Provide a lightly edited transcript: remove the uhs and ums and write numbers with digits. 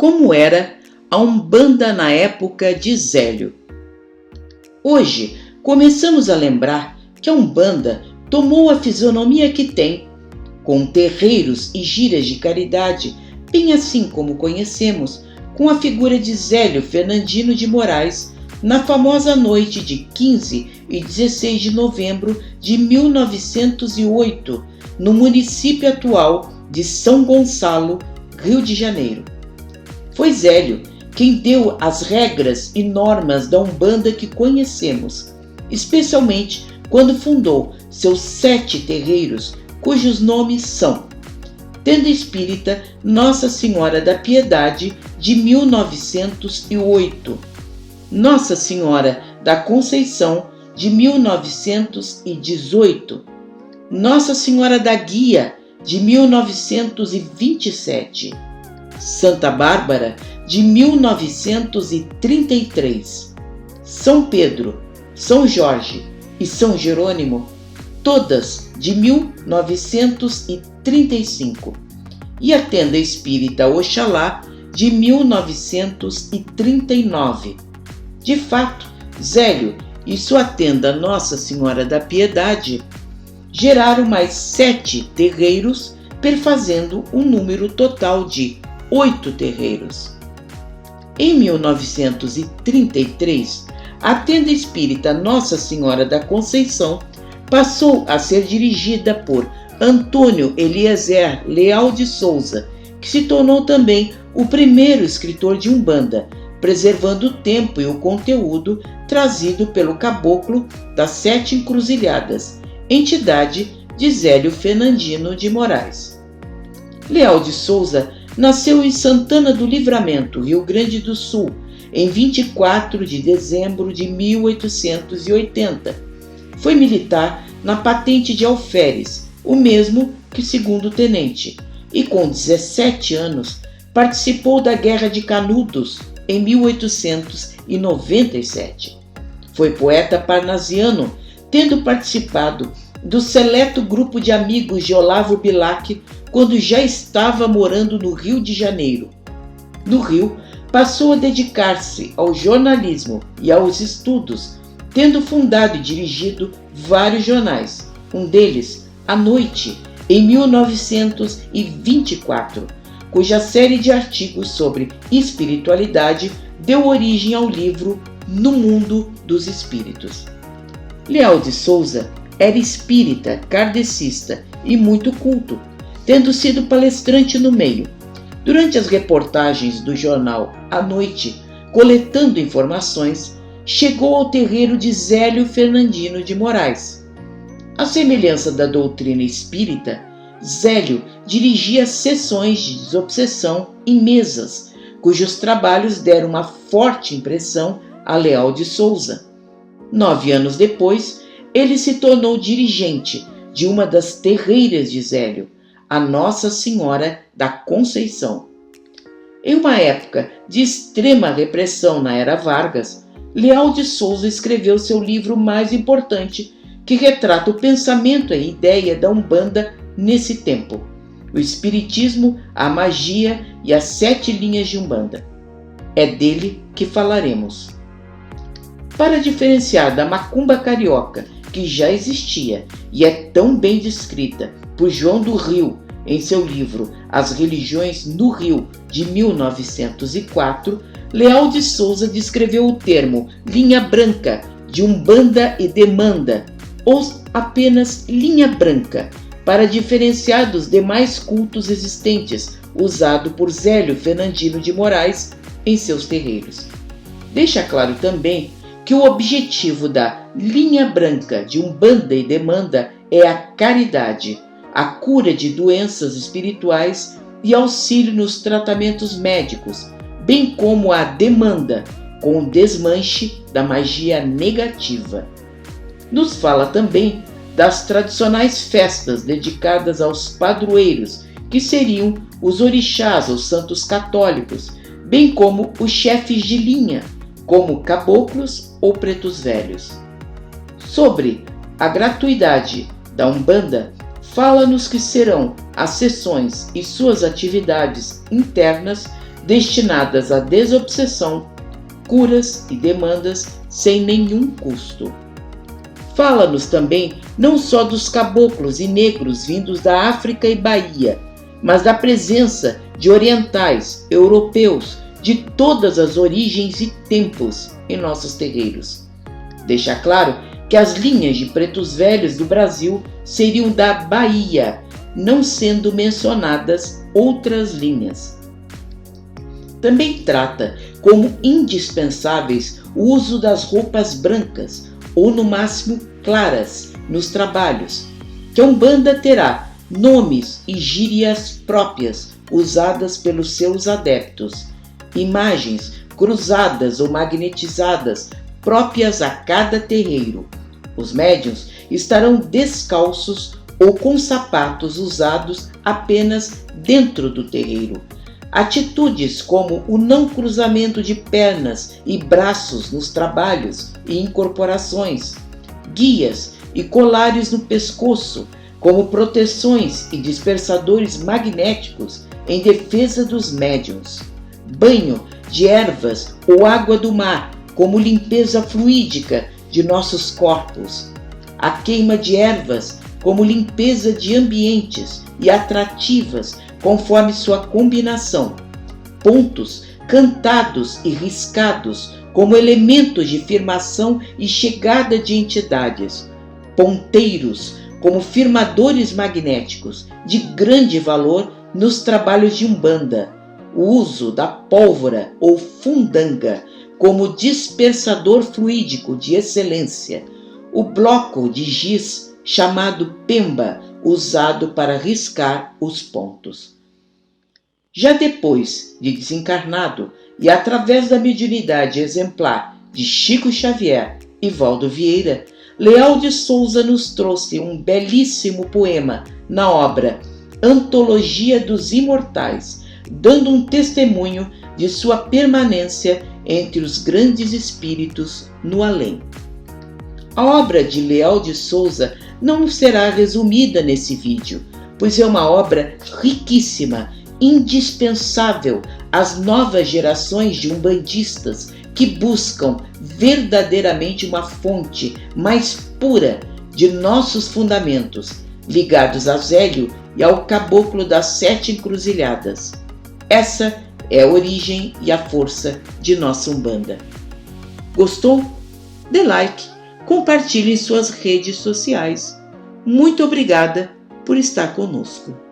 Como era a Umbanda na época de Zélio. Hoje, começamos a lembrar que a Umbanda tomou a fisionomia que tem, com terreiros e gírias de caridade, bem assim como conhecemos, com a figura de Zélio Fernandino de Moraes, na famosa noite de 15 e 16 de novembro de 1908, no município atual de São Gonçalo, Rio de Janeiro. Foi Zélio quem deu as regras e normas da Umbanda que conhecemos, especialmente quando fundou seus 7 terreiros, cujos nomes são Tenda Espírita Nossa Senhora da Piedade, de 1908, Nossa Senhora da Conceição, de 1918, Nossa Senhora da Guia, de 1927, Santa Bárbara, de 1933, São Pedro, São Jorge e São Jerônimo, todas de 1935, e a Tenda Espírita Oxalá, de 1939. De fato, Zélio e sua tenda Nossa Senhora da Piedade geraram mais 7 terreiros, perfazendo um número total de 8 terreiros. Em 1933, a Tenda Espírita Nossa Senhora da Conceição passou a ser dirigida por Antônio Eliezer Leal de Souza, que se tornou também o primeiro escritor de Umbanda, preservando o tempo e o conteúdo trazido pelo Caboclo das 7 Encruzilhadas, entidade de Zélio Fernandino de Moraes. Leal de Souza nasceu em Santana do Livramento, Rio Grande do Sul, em 24 de dezembro de 1880. Foi militar na patente de alferes, o mesmo que segundo-tenente, e com 17 anos participou da Guerra de Canudos em 1897. Foi poeta parnasiano, tendo participado do seleto grupo de amigos de Olavo Bilac quando já estava morando no Rio de Janeiro. No Rio, passou a dedicar-se ao jornalismo e aos estudos, tendo fundado e dirigido vários jornais, um deles, A Noite, em 1924, cuja série de artigos sobre espiritualidade deu origem ao livro No Mundo dos Espíritos. Leal de Souza era espírita, kardecista e muito culto, tendo sido palestrante no meio. Durante as reportagens do jornal A Noite, coletando informações, chegou ao terreiro de Zélio Fernandino de Moraes. À semelhança da doutrina espírita, Zélio dirigia sessões de desobsessão em mesas, cujos trabalhos deram uma forte impressão a Leal de Souza. 9 anos depois, ele se tornou dirigente de uma das terreiras de Zélio, a Nossa Senhora da Conceição. Em uma época de extrema repressão na Era Vargas, Leal de Souza escreveu seu livro mais importante, que retrata o pensamento e a ideia da Umbanda nesse tempo: o Espiritismo, a Magia e as 7 linhas de Umbanda. É dele que falaremos. Para diferenciar da macumba carioca, que já existia e é tão bem descrita por João do Rio em seu livro As Religiões no Rio, de 1904, Leal de Souza descreveu o termo linha branca de Umbanda e Demanda, ou apenas linha branca, para diferenciar dos demais cultos existentes, usado por Zélio Fernandino de Moraes em seus terreiros. Deixa claro também que o objetivo da linha branca de Umbanda e Demanda é a caridade, a cura de doenças espirituais e auxílio nos tratamentos médicos, bem como a demanda, com o desmanche da magia negativa. Nos fala também das tradicionais festas dedicadas aos padroeiros, que seriam os orixás ou santos católicos, bem como os chefes de linha, como caboclos ou pretos velhos. Sobre a gratuidade da Umbanda, fala-nos que serão as sessões e suas atividades internas destinadas à desobsessão, curas e demandas sem nenhum custo. Fala-nos também não só dos caboclos e negros vindos da África e Bahia, mas da presença de orientais, europeus, de todas as origens e tempos em nossos terreiros. Deixa claro que as linhas de pretos velhos do Brasil seriam da Bahia, não sendo mencionadas outras linhas. Também trata como indispensáveis o uso das roupas brancas, ou no máximo claras, nos trabalhos, que a Umbanda terá nomes e gírias próprias usadas pelos seus adeptos, imagens cruzadas ou magnetizadas próprias a cada terreiro. Os médiuns estarão descalços ou com sapatos usados apenas dentro do terreiro. Atitudes como o não cruzamento de pernas e braços nos trabalhos e incorporações, guias e colares no pescoço, como proteções e dispersadores magnéticos em defesa dos médiuns, banho de ervas ou água do mar como limpeza fluídica de nossos corpos, a queima de ervas como limpeza de ambientes e atrativas conforme sua combinação, pontos cantados e riscados como elementos de firmação e chegada de entidades, ponteiros como firmadores magnéticos de grande valor nos trabalhos de Umbanda, o uso da pólvora ou fundanga como dispersador fluídico de excelência, o bloco de giz chamado pemba, usado para riscar os pontos. Já depois de desencarnado e através da mediunidade exemplar de Chico Xavier e Valdo Vieira, Leal de Souza nos trouxe um belíssimo poema na obra Antologia dos Imortais, dando um testemunho de sua permanência entre os grandes espíritos no além. A obra de Leal de Souza não será resumida nesse vídeo, pois é uma obra riquíssima, indispensável às novas gerações de umbandistas que buscam verdadeiramente uma fonte mais pura de nossos fundamentos, ligados a Zélio e ao caboclo das 7 encruzilhadas. Essa é a origem e a força de nossa Umbanda. Gostou? Dê like, compartilhe em suas redes sociais. Muito obrigada por estar conosco.